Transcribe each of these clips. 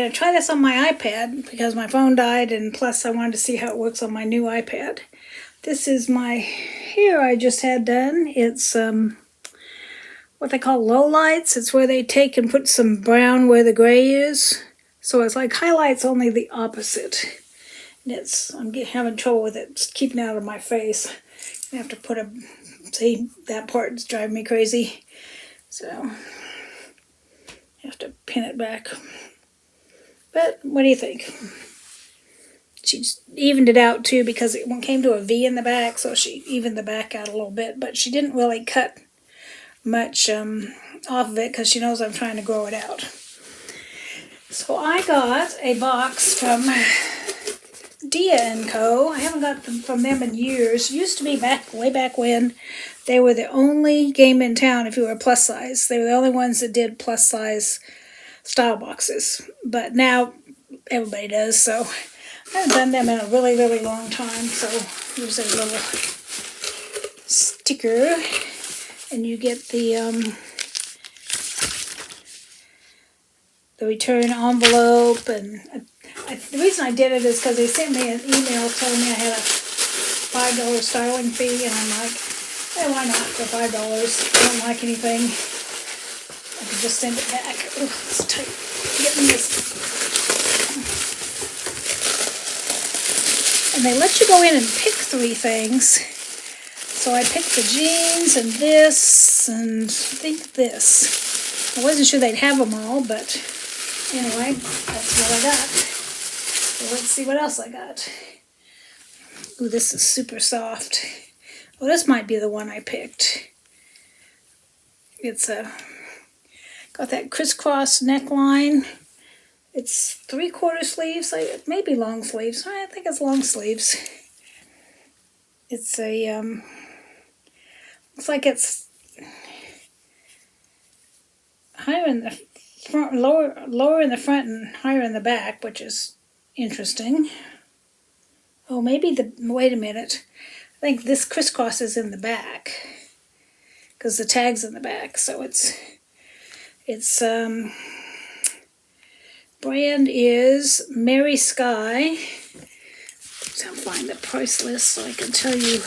going to try this on my iPad because my phone died, and plus I wanted to see how it works on my new iPad. This is my hair I just had done. It's what they call low lights. It's where they take and put some brown where the gray is. So it's like highlights, only the opposite. And I'm having trouble with it. It's keeping it out of my face. I have to put see, that part's driving me crazy. So I have to pin it back. But what do you think? She evened it out too because it came to a V in the back, so she evened the back out a little bit. But she didn't really cut much off of it because she knows I'm trying to grow it out. So I got a box from Dia & Co. I haven't got them from them in years. It used to be way back when they were the only game in town if you were plus size. They were the only ones that did plus size style boxes. But now everybody does, so I haven't done them in a really, really long time. So here's a little sticker, and you get the return envelope. And the reason I did it is because they sent me an email telling me I had a $5 styling fee, and I'm like, hey, why not for $5? If I don't like anything, I can just send it back. Oh, it's tight. Getting this. And they let you go in and pick 3 things. So I picked the jeans and this and I think this. I wasn't sure they'd have them all, but anyway, that's what I got. So let's see what else I got. Ooh, this is super soft. Well, this might be the one I picked. It's got that crisscross neckline. It's 3/4 sleeves, maybe long sleeves. I think it's long sleeves. It's a, looks like it's higher in the front, lower in the front and higher in the back, which is interesting. Oh, maybe wait a minute. I think this crisscross is in the back because the tag's in the back. So it's brand is Mary Sky. So I'll find the price list so I can tell you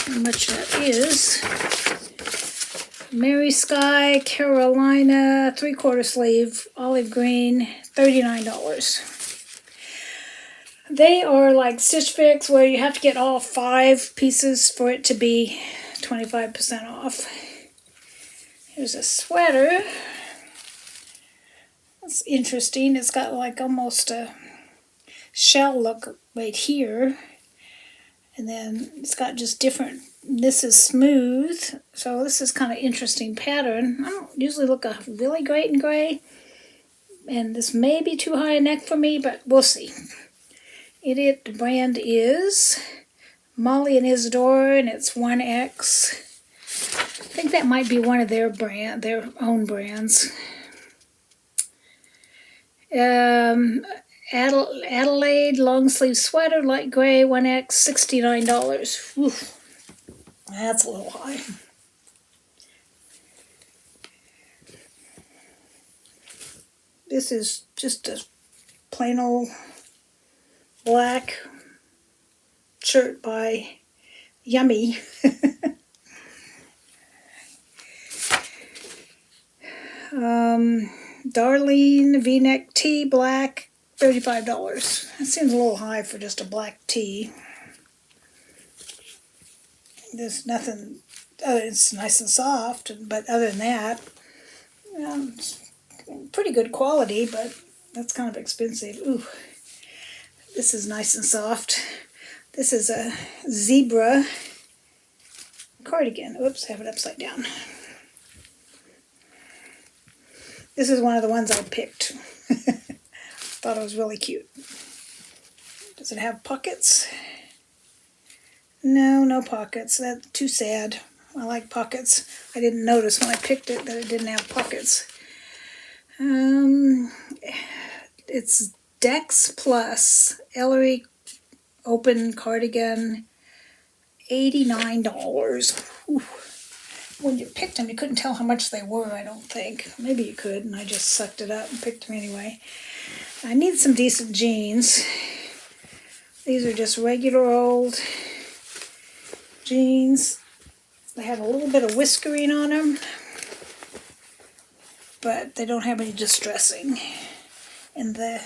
how much that is. Mary Sky, Carolina, 3/4 sleeve, olive green, $39. They are like Stitch Fix where you have to get all 5 pieces for it to be 25% off. Here's a sweater. It's interesting. It's got like almost a shell look right here. And then it's got just different, this is smooth. So this is kind of interesting pattern. I don't usually look really great in gray. And this may be too high a neck for me, but we'll see. The brand is Molly and Isadora, and it's 1X. I think that might be one of their own brands. Adelaide long sleeve sweater, light gray, 1X, $69. Oof, that's a little high. This is just a plain old black shirt by Yummy. Darlene V-neck tee, black, $35. That seems a little high for just a black tee. There's nothing, it's nice and soft, but other than that, it's pretty good quality, but that's kind of expensive. Ooh, this is nice and soft. This is a zebra cardigan. Oops, I have it upside down. This is one of the ones I picked. Thought it was really cute. Does it have pockets? No pockets. That's too sad. I like pockets. I didn't notice when I picked it that it didn't have pockets. It's Dex Plus Ellery Open Cardigan, $89. Ooh, when you picked them, you couldn't tell how much they were, I don't think. Maybe you could, and I just sucked it up and picked them anyway. I need some decent jeans. These are just regular old jeans. They have a little bit of whiskering on them, but they don't have any distressing. And they're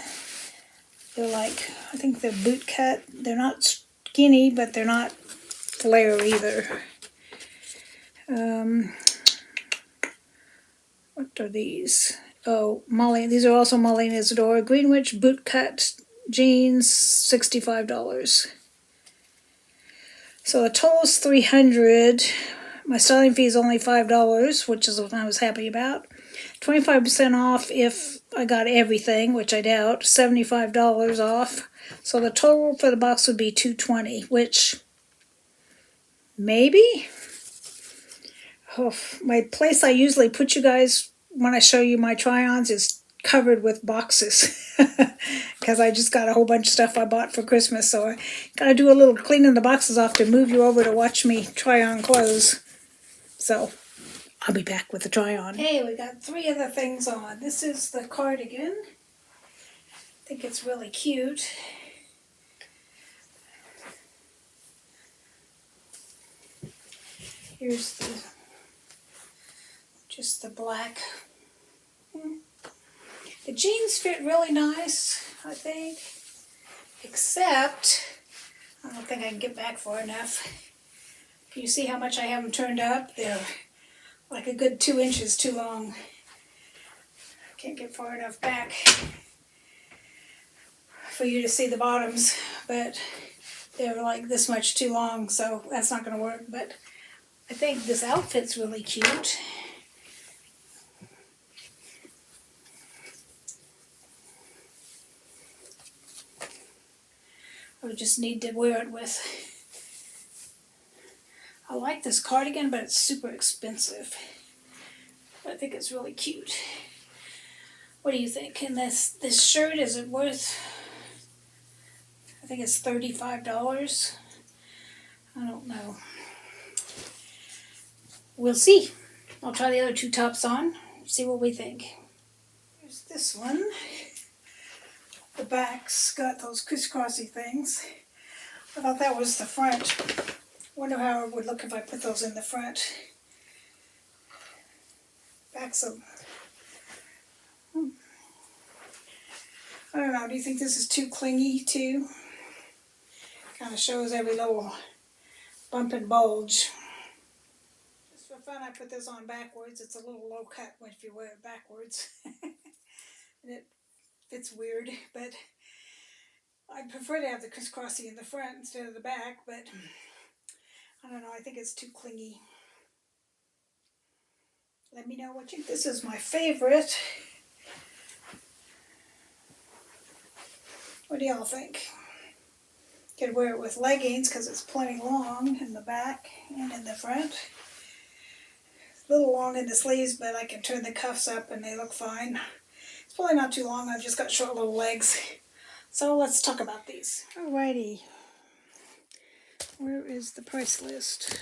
like, I think they're boot cut. They're not skinny, but they're not flare either. What are these? Oh, Molly. These are also Molly and Isadora Greenwich boot cut jeans, $65. So the total is $300. My styling fee is only $5, which is what I was happy about. 25% off if I got everything, which I doubt. $75 off. So the total for the box would be $220, which maybe. Oh, my place I usually put you guys when I show you my try-ons is covered with boxes because I just got a whole bunch of stuff I bought for Christmas, so I gotta do a little cleaning the boxes off to move you over to watch me try on clothes. So I'll be back with the try-on. Hey, we got 3 other things on. This is the cardigan. I think it's really cute. Here's just the black. The jeans fit really nice, I think, except I don't think I can get back far enough. Can you see how much I have them turned up? They're like a good 2 inches too long. Can't get far enough back for you to see the bottoms, but they're like this much too long, so that's not going to work. But I think this outfit's really cute. I just need to wear it with. I like this cardigan, but it's super expensive. But I think it's really cute. What do you think? And this shirt, is it worth? I think it's $35. I don't know. We'll see. I'll try the other 2 tops on, see what we think. Here's this one. The back's got those crisscrossy things. I thought that was the front. Wonder how it would look if I put those in the front. Back's a... I don't know, do you think this is too clingy too? Kind of shows every little bump and bulge. Just for fun, I put this on backwards. It's a little low cut if you wear it backwards. And it's weird, but I prefer to have the crisscrossy in the front instead of the back, but I don't know, I think it's too clingy. Let me know what you think. This is my favorite. What do y'all think? Could wear it with leggings because it's plenty long in the back and in the front. It's a little long in the sleeves, but I can turn the cuffs up and they look fine. It's probably not too long. I've just got short little legs. So let's talk about these. Alrighty. Where is the price list?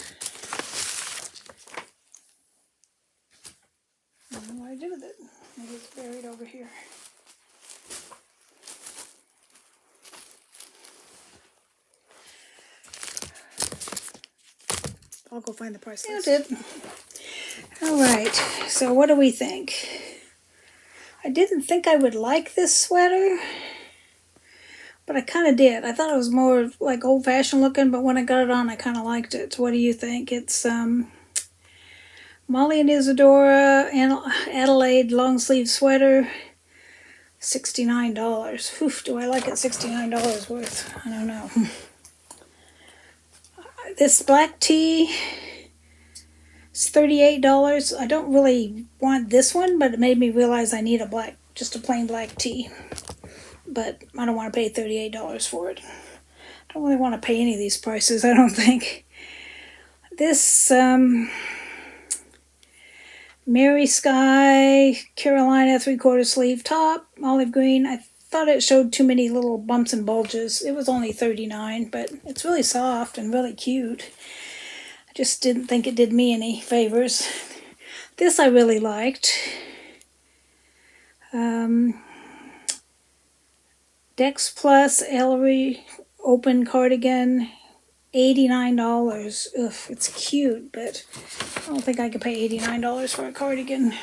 I don't know what I did with it. Maybe it's buried over here. I'll go find the price list. Found it. Alright, so what do we think? I didn't think I would like this sweater, but I kind of did. I thought it was more like old-fashioned looking, but when I got it on, I kind of liked it. What do you think? It's Molly and Isadora Adelaide long sleeve sweater, $69. Oof, do I like it $69 worth? I don't know. This black tee is $38. I don't really want this one, but it made me realize I need just a plain black tee. But I don't want to pay $38 for it. I don't really want to pay any of these prices, I don't think. This Mary Sky Carolina 3/4 sleeve top, olive green. I thought it showed too many little bumps and bulges. It was only $39, but it's really soft and really cute. I just didn't think it did me any favors. This I really liked. Dex Plus Ellery Open Cardigan, $89. Ugh, it's cute, but I don't think I could pay $89 for a cardigan.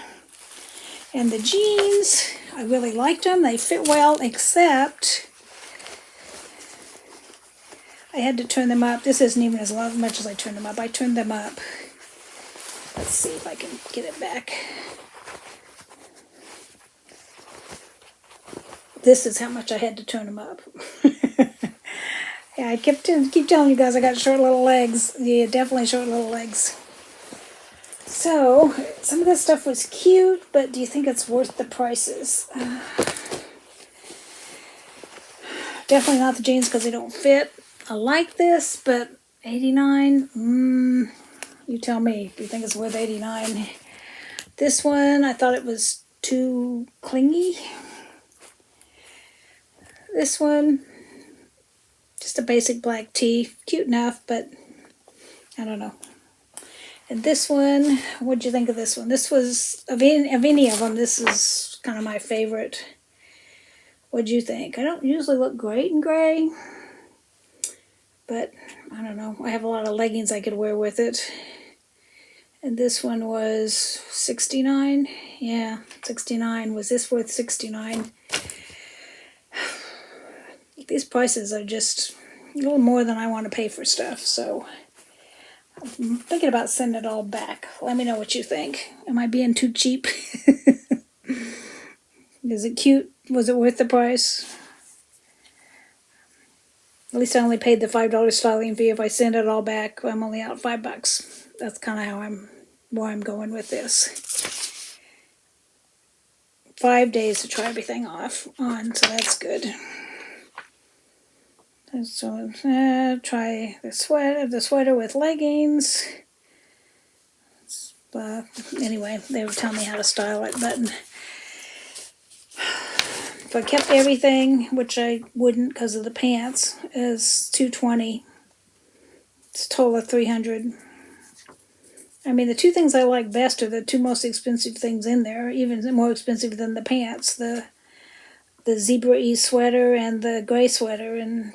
And the jeans, I really liked them. They fit well, except I had to turn them up. This isn't even as much as I turned them up. I turned them up. Let's see if I can get it back. This is how much I had to turn them up. Yeah, I keep telling you guys I got short little legs. Yeah, definitely short little legs. So, some of this stuff was cute, but do you think it's worth the prices? Definitely not the jeans because they don't fit. I like this, but $89, you tell me if you think it's worth $89. This one, I thought it was too clingy. This one, just a basic black tee. Cute enough, but I don't know. And this one, what'd you think of this one? This was, of any of them, this is kind of my favorite. What'd you think? I don't usually look great in gray, but I don't know. I have a lot of leggings I could wear with it. And this one was $69. Yeah, $69. Was this worth $69? These prices are just a little more than I want to pay for stuff, so I'm thinking about sending it all back. Let me know what you think. Am I being too cheap? Is it cute? Was it worth the price? At least I only paid the $5 styling fee. If I send it all back, I'm only out $5. That's kind of where I'm going with this. 5 days to try everything on, so that's good. So try the sweater with leggings. Anyway, they were telling me how to style it, but if I kept everything, which I wouldn't because of the pants, is $220. It's a total of $300. I mean, the two things I like best are the two most expensive things in there, even more expensive than the pants. The Zebra E sweater and the gray sweater, and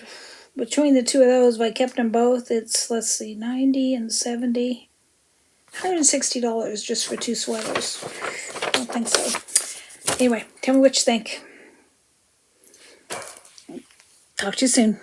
between the two of those, if I kept them both, it's, let's see, $90 and $70. $160 just for two sweaters. I don't think so. Anyway, tell me what you think. Talk to you soon.